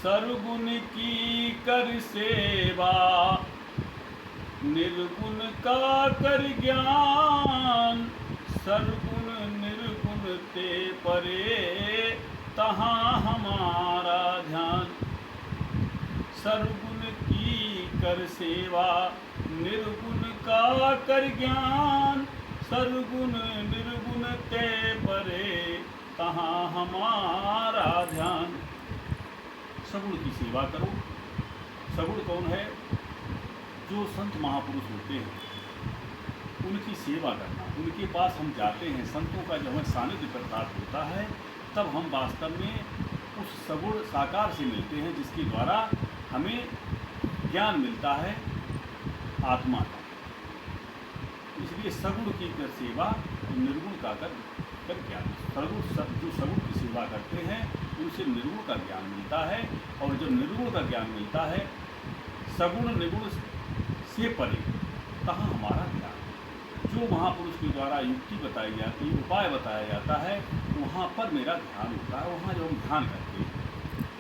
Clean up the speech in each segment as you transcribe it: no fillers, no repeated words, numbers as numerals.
सर्वगुण की कर सेवा, निर्गुण का कर ज्ञान। सर्वगुण निर्गुण ते परे, तहाँ हमारा ध्यान। सर्वगुण की कर सेवा, निर्गुण का कर ज्ञान। सर्वगुण निर्गुण ते परे, तहाँ हमारा ध्यान। सगुण की सेवा करो। सगुण कौन है? जो संत महापुरुष होते हैं उनकी सेवा करना। उनके पास हम जाते हैं, संतों का जब हमें सानिध्य प्राप्त होता है, तब हम वास्तव में उस सगुण साकार से मिलते हैं, जिसके द्वारा हमें ज्ञान मिलता है आत्मा का। इसलिए सगुण की कर सेवा, निर्गुण का कर ज्ञान। जो सगुण की सेवा करते हैं उनसे निर्गुण का ज्ञान मिलता है, और जब निर्गुण का ज्ञान मिलता है, सगुण निर्गुण से परे, तहाँ हमारा ध्यान। जो महापुरुष के द्वारा युक्ति बताई जाती है, उपाय बताया जाता है, वहाँ पर मेरा ध्यान होता है। वहाँ जब हम ध्यान करते हैं,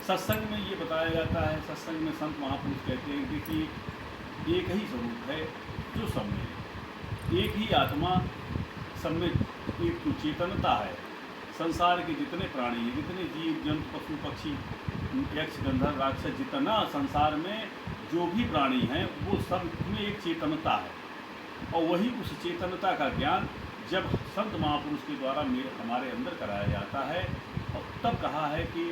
सत्संग में ये बताया जाता है, सत्संग में संत महापुरुष कहते हैं कि देखिए एक ही स्वरूप है जो सब में है, एक ही आत्मा सब में, एक तो चेतनता है। संसार के जितने प्राणी हैं, जितने जीव जंतु पशु पक्षी यक्ष गंधर्व राक्षस, जितना संसार में जो भी प्राणी हैं, वो सब में एक चेतनता है। और वही उस चेतनता का ज्ञान जब संत महापुरुष के द्वारा हमारे अंदर कराया जाता है, और तब कहा है कि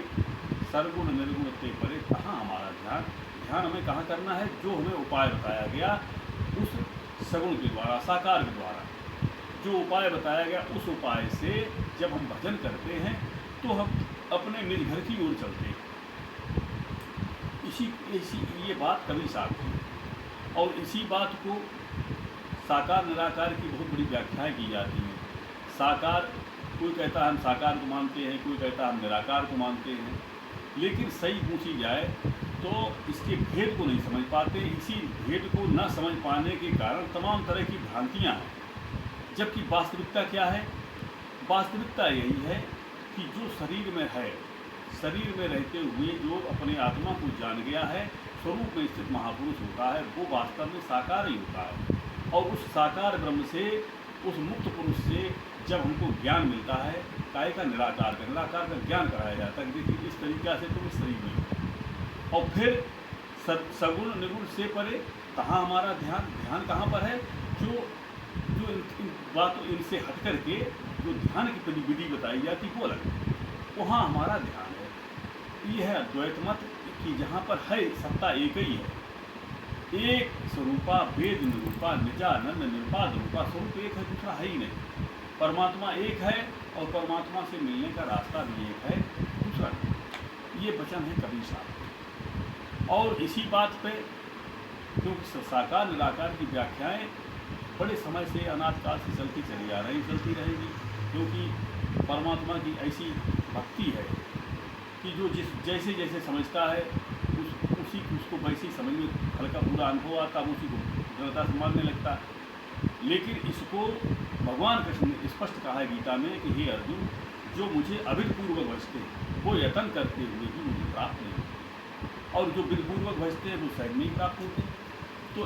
सर्वगुण निर्गुण ते परे, कहाँ हमारा ध्यान। ध्यान हमें कहाँ करना है? जो हमें उपाय बताया गया उस सगुण के द्वारा, साकार के द्वारा जो उपाय बताया गया, उस उपाय से जब हम भजन करते हैं तो हम अपने निज घर की ओर चलते हैं। इसी ये बात कभी साफ थी, और इसी बात को साकार निराकार की बहुत बड़ी व्याख्याएं की जाती हैं। साकार, कोई कहता है हम साकार को मानते हैं, कोई कहता है हम निराकार को मानते हैं, लेकिन सही पूछी जाए तो इसके भेद को नहीं समझ पाते। इसी भेद को न समझ पाने के कारण तमाम तरह की भ्रांतियाँ हैं। जबकि वास्तविकता क्या है? वास्तविकता यही है कि जो शरीर में है, शरीर में रहते हुए जो अपने आत्मा को जान गया है, स्वरूप में स्थित महापुरुष होता है, वो वास्तव में साकार ही होता है। और उस साकार ब्रह्म से, उस मुक्त पुरुष से जब हमको ज्ञान मिलता है, काय का निराकार का ज्ञान कराया जाता है कि देखिए इस तरीक़ा से तुम इस शरीर में हो। और फिर सगुण निर्गुण से परे, कहाँ हमारा ध्यान। ध्यान कहाँ पर है? जो इन बातों इनसे हट करके जो ध्यान की विधि बताई जाती वो अलग है, वहाँ हमारा ध्यान है। ये है अद्वैत मत कि जहाँ पर है सत्ता एक ही है, एक स्वरूपा वेद निरूपा निजानंद निरुपाद रूपा। स्वरूप एक है, दूसरा है ही नहीं। परमात्मा एक है, और परमात्मा से मिलने का रास्ता भी एक है, दूसरा नहीं। ये वचन है कबीर साहब। और इसी बात पे क्योंकि साकार निराकार की व्याख्याएं बड़े समय से अनाथ काल से चलती चली आ रही, चलती रहेगी, क्योंकि परमात्मा की ऐसी भक्ति है कि जो जैसे जैसे समझता है उसी उसको वैसे ही समझ में हल्का पूरा अनुभव आता है, उसी को दृढ़ता से मानने लगता है। लेकिन इसको भगवान कृष्ण ने स्पष्ट कहा है गीता में कि हे अर्जुन, जो मुझे अविधपूर्वक भजते वो यत्न करते हुए भी मुझे प्राप्त नहीं होते, और जो विधपूर्वक भजते हैं वो शायद नहीं प्राप्त होते। तो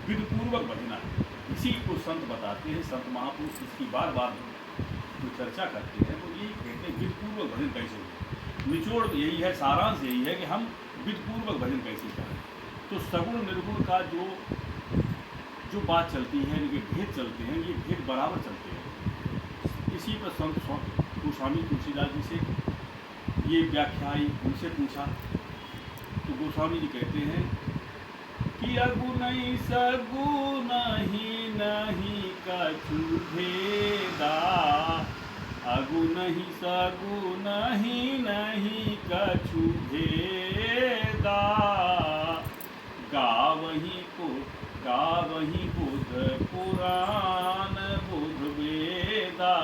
विधपूर्वक भजना है, इसी को संत बताते हैं। संत महापुरुष इसकी बार बार जो चर्चा करते हैं वो यही कहते हैं विधपूर्वक भजन कैसे हो। निचोड़ यही है, सारांश यही है कि हम विधपूर्वक भजन कैसे करें। तो सगुण निर्गुण का जो बात चलती है, इनके भेद चलते हैं, ये भेद बराबर चलते हैं। इसी पर संत गोस्वामी तुलसीदास जी से ये व्याख्या आई, उनसे पूछा तो गोस्वामी जी कहते हैं कि अगुण सगुण नहीं कछु भेदा, अगुण सगुण नहीं कछु भेदा। गावही बुध पुराण बुध वेदा,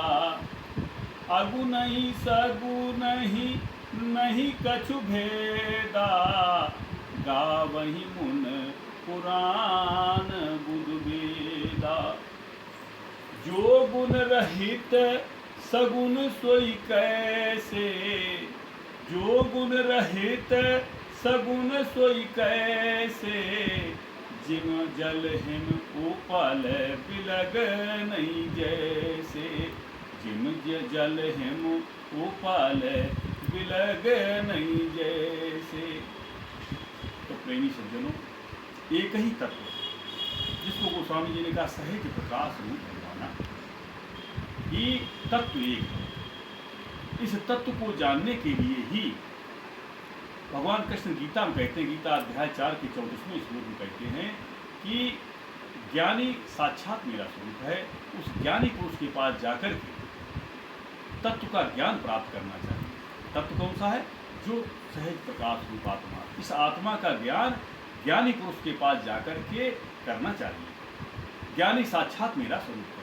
अगुण सगुण नहीं कछु भेदा। गावही मुन पुराण बुध वेदा। जो गुण रहित सगुण सोई कैसे, जो गुण रहित सगुन सोई कैसे, जिम जल हिम उपल बिलग नहीं जैसे, जिम जल हिम उपल बिलग नहीं जैसे। तो प्रेमी सज्जनों, एक ही तत्व जिसको गोस्वामी जी ने कहा सहज प्रकाश रूप भगवाना, ये तत्व एक है। इस तत्व को जानने के लिए ही भगवान कृष्ण गीता में कहते हैं, गीता अध्याय 4 के 34वें श्लोक में कहते हैं कि ज्ञानी साक्षात मेरा स्वरूप है। उस ज्ञानी पुरुष के पास जाकर के तत्व का ज्ञान प्राप्त करना चाहिए। तत्व कौन सा है? जो सहज प्रकाश रूप आत्मा। इस आत्मा का ज्ञान ज्ञानी पुरुष के पास जाकर के करना चाहिए। ज्ञानी साक्षात मेरा स्वरूप है।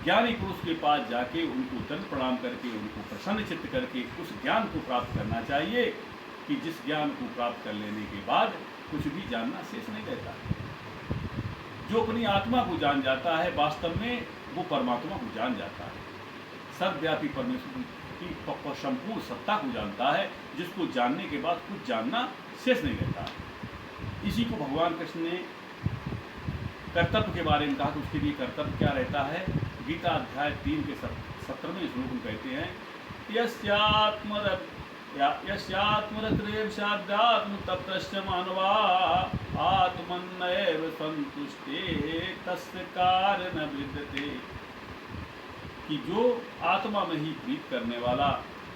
ज्ञानी पुरुष के पास जाके उनको दंड प्रणाम करके, उनको प्रसन्न चित्त करके उस ज्ञान को प्राप्त करना चाहिए कि जिस ज्ञान को प्राप्त कर लेने के बाद कुछ भी जानना शेष नहीं रहता। जो अपनी आत्मा को जान जाता है, वास्तव में वो परमात्मा को जान जाता है। सर्वव्यापी परमेश्वर की संपूर्ण सत्ता को जानता है, जिसको जानने के बाद कुछ जानना शेष नहीं रहता। इसी को भगवान कृष्ण ने कर्तव्य के बारे में कहा कि उसके लिए कर्तव्य क्या रहता है। गीता अध्याय 3 के 17वें श्लोक में कहते हैं, यस्यात्मरतिरेवशाद्यात्मतप्तश्च मानवा आत्मन्नेव संतुष्टे तस्य कार्य न विद्यते। कि जो आत्मा में ही प्रीत करने वाला,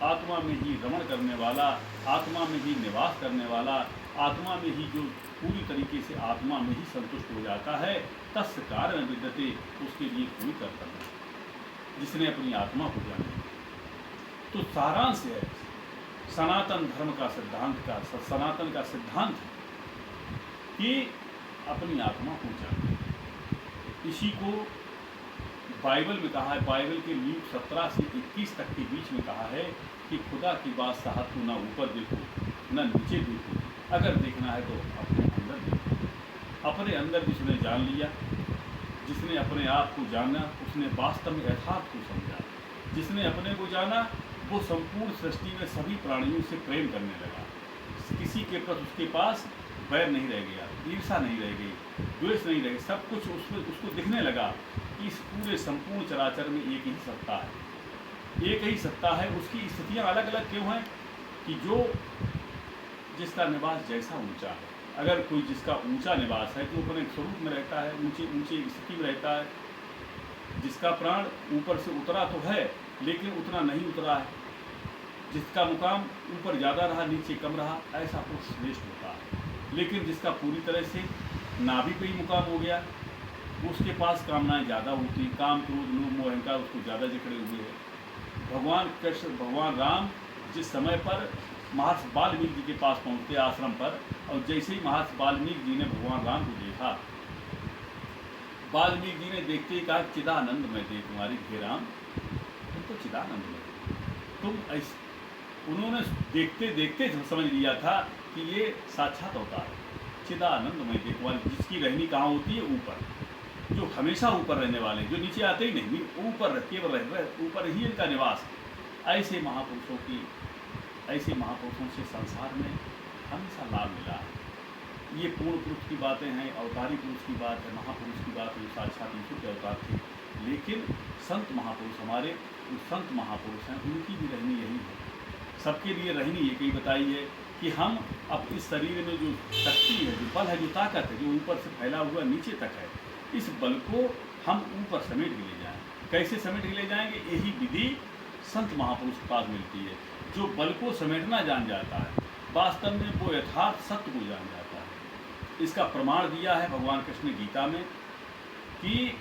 आत्मा में ही रमण करने वाला, आत्मा में ही निवास करने वाला, आत्मा में ही जो पूरी तरीके से आत्मा में ही संतुष्ट हो जाता है, तस्य कार्य न विद्यते, उसके लिए कोई कर्तव्य नहीं जिसने अपनी आत्मा को जाना। तो सारांश है सनातन धर्म का सिद्धांत का, सनातन का सिद्धांत है कि अपनी आत्मा को जाने। इसी को बाइबल में कहा है, बाइबल के ल्यूक 17 से 21 तक के बीच में कहा है कि खुदा की बात साहब को ना ऊपर देखो ना नीचे देखो, अगर देखना है तो अपने अंदर देखो। अपने अंदर जिसने जान लिया, जिसने अपने आप को जाना, उसने वास्तव में यथार्थ को समझा। जिसने अपने को जाना, वो संपूर्ण सृष्टि में सभी प्राणियों से प्रेम करने लगा। किसी के प्रति उसके पास वैर नहीं रह गया, ईर्षा नहीं रह गई, द्वेष नहीं रह गई। सब कुछ उसको दिखने लगा कि इस पूरे संपूर्ण चराचर में एक ही सत्ता है, एक ही सत्ता है। उसकी स्थितियाँ अलग अलग क्यों हैं? कि जो जिसका निवास जैसा ऊंचा है, अगर कोई जिसका ऊंचा निवास है तो अपने स्वरूप में रहता है, ऊंची स्थिति में रहता है। जिसका प्राण ऊपर से उतरा तो है लेकिन उतना नहीं उतरा है, जिसका मुकाम ऊपर ज़्यादा रहा नीचे कम रहा, ऐसा पुरुष श्रेष्ठ होता है। लेकिन जिसका पूरी तरह से नाभि पे ही मुकाम हो गया, उसके पास कामनाएं ज़्यादा होती, काम क्रोध लोभ मोह अहंकार उसको ज़्यादा जकड़े हुए हैं। भगवान कृष्ण, भगवान राम जिस समय पर महर्षि वाल्मीकि जी के पास पहुँचते आश्रम पर, और जैसे ही महर्षि वाल्मीकि जी ने भगवान राम को देखा, वाल्मीकि जी ने देखते ही कहा, चिदानंद में दे तुम्हारी हे राम, तुम तो चिदानंद में तुम ऐसे। उन्होंने देखते देखते समझ लिया था कि ये साक्षात होता है। चिदानंद में दे तुम्हारी, जिसकी रहनी कहाँ होती है? ऊपर, जो हमेशा ऊपर रहने वाले, जो नीचे आते ही नहीं, ऊपर केवल रह ऊपर ही इनका निवास। ऐसे महापुरुषों की, ऐसे महापुरुषों से संसार में हमेशा लाभ मिला है। ये पूर्ण पुरुष की बातें हैं, अवतारी पुरुष की बात है, महापुरुष की बात है, जो साक्षात ईश्वर के अवतार थे। लेकिन संत महापुरुष, हमारे जो संत महापुरुष हैं, उनकी भी रहनी यही है। सबके लिए रहनी एक ही बताई है कि हम अब इस शरीर में जो शक्ति है, जो बल है, जो ताकत है, जो ऊपर से फैला हुआ नीचे तक है, इस बल को हम ऊपर समेट के ले जाएं। कैसे समेट के ले जाएंगे? यही विधि संत महापुरुष के पास मिलती है। जो बल को समेटना जान जाता है, वास्तव में वो यथार्थ सत्य को जान जाता है। इसका प्रमाण दिया है भगवान कृष्ण गीता में कि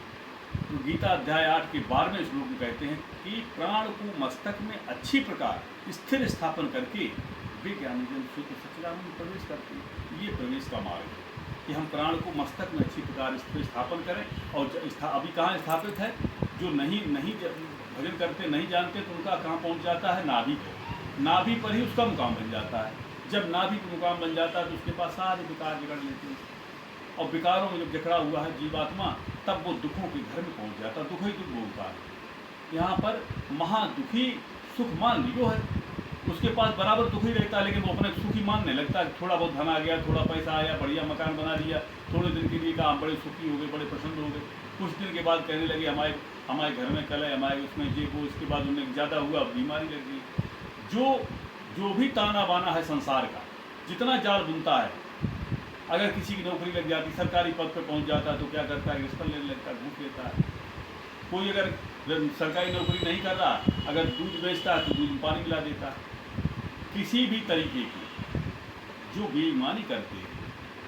गीता अध्याय 8 के 12वें श्लोक में कहते हैं कि प्राण को मस्तक में अच्छी प्रकार स्थिर स्थापन करके वे ज्ञानी जन शुद्ध सच्चिदानंद में प्रवेश करते हैं। ये प्रवेश का मार्ग है कि हम प्राण को मस्तक में अच्छी प्रकार स्थिर स्थापन करें। और अभी कहाँ स्थापित है? जो नहीं भजन करते, नहीं जानते, तो उनका कहाँ पहुँच जाता है? नाभि पर। नाभि पर ही उसका मुकाम बन जाता है। जब नाभि पर मुकाम बन जाता है तो उसके पास सारे विकार जकड़ लेते हैं, और विकारों में जब जकड़ा हुआ है जीवात्मा, तब वो दुखों के घर में पहुंच जाता है। दुख ही दुख बोलता है। यहाँ पर महादुखी सुख मान लियो है, उसके पास बराबर दुख ही रहता है, लेकिन वो अपने सुखी मानने लगता है। थोड़ा बहुत धन आ गया, थोड़ा पैसा आया, बढ़िया मकान बना लिया, थोड़े दिन के लिए कहा हम बड़े सुखी हो गए, बड़े प्रसन्न हो गए। कुछ दिन के बाद कहने लगे हमारे हमारे घर में कल है, हमारे उसमें ये वो। इसके बाद उन्हें ज़्यादा हुआ, बीमारी लग गई। जो जो भी ताना बाना है संसार का, जितना जाल बुनता है, अगर किसी की नौकरी लग जाती, सरकारी पद पर पहुंच जाता है तो क्या करता है, रिश्वत लेने लगता है, घूस लेता है। कोई अगर सरकारी नौकरी नहीं कर रहा, अगर दूध बेचता है तो दूध में पानी मिला देता है। किसी भी तरीके की जो बेईमानी करते हैं,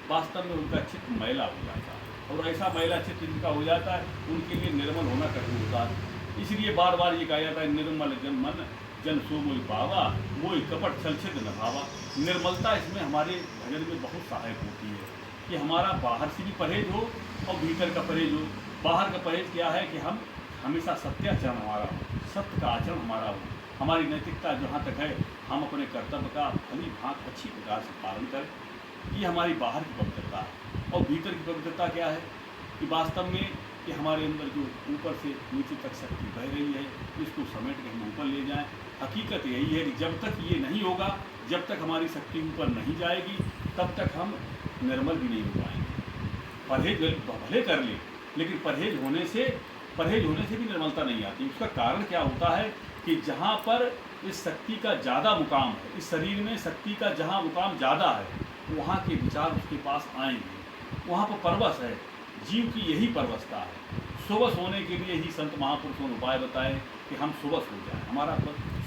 वास्तव में उनका चित्त मैला हो जाता है, और ऐसा मैला चित्त जिनका हो जाता है उनके लिए निर्मल होना कठिन होता है। इसलिए बार बार ये कहा जाता है, निर्मल जन मन जन सो मोहि पावा, मोहि कपट छल छिद्र न भावा। निर्मलता इसमें हमारे भजन में बहुत सहायक होती है कि हमारा बाहर से भी परहेज हो और भीतर का परहेज हो। बाहर का परहेज क्या है कि हम हमेशा सत्याचरण हमारा हो, सत्य का आचरण हमारा हो, हमारी नैतिकता जहाँ तक है हम अपने कर्तव्य का भली भांति अच्छी प्रकार से पालन करें। ये हमारी बाहर की पवित्रता है। और भीतर की पवित्रता क्या है कि वास्तव में कि हमारे अंदर जो ऊपर से नीचे तक शक्ति बह रही है, इसको समेट के हम ऊपर ले जाएं। हकीकत यही है कि जब तक ये नहीं होगा, जब तक हमारी शक्ति ऊपर नहीं जाएगी, तब तक हम निर्मल भी नहीं हो पाएंगे। परहेज भले कर ले, लेकिन परहेज होने से भी निर्मलता नहीं आती। उसका कारण क्या होता है कि जहाँ पर इस शक्ति का ज़्यादा मुकाम है, इस शरीर में शक्ति का जहाँ मुकाम ज़्यादा है, वहाँ के विचार उसके पास आएंगे। वहाँ पर परवश है, जीव की यही परवशता है। सुवश होने के लिए ही संत महापुरुषों ने उपाय बताए कि हम सुवश हो जाएं, हमारा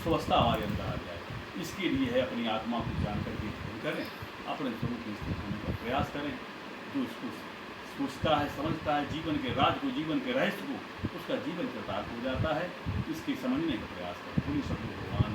सुवस्था हमारे अंदर आ जाए। इसके लिए है अपनी आत्मा को जान करके करें, अपने स्वरूप में स्थित होने का प्रयास करें। जो इसको सोचता है, समझता है, जीवन के राज को, जीवन के रहस्य को, उसका जीवन कृतार्थ हो जाता है। इसके समझने का प्रयास करें। पूरी सब भगवान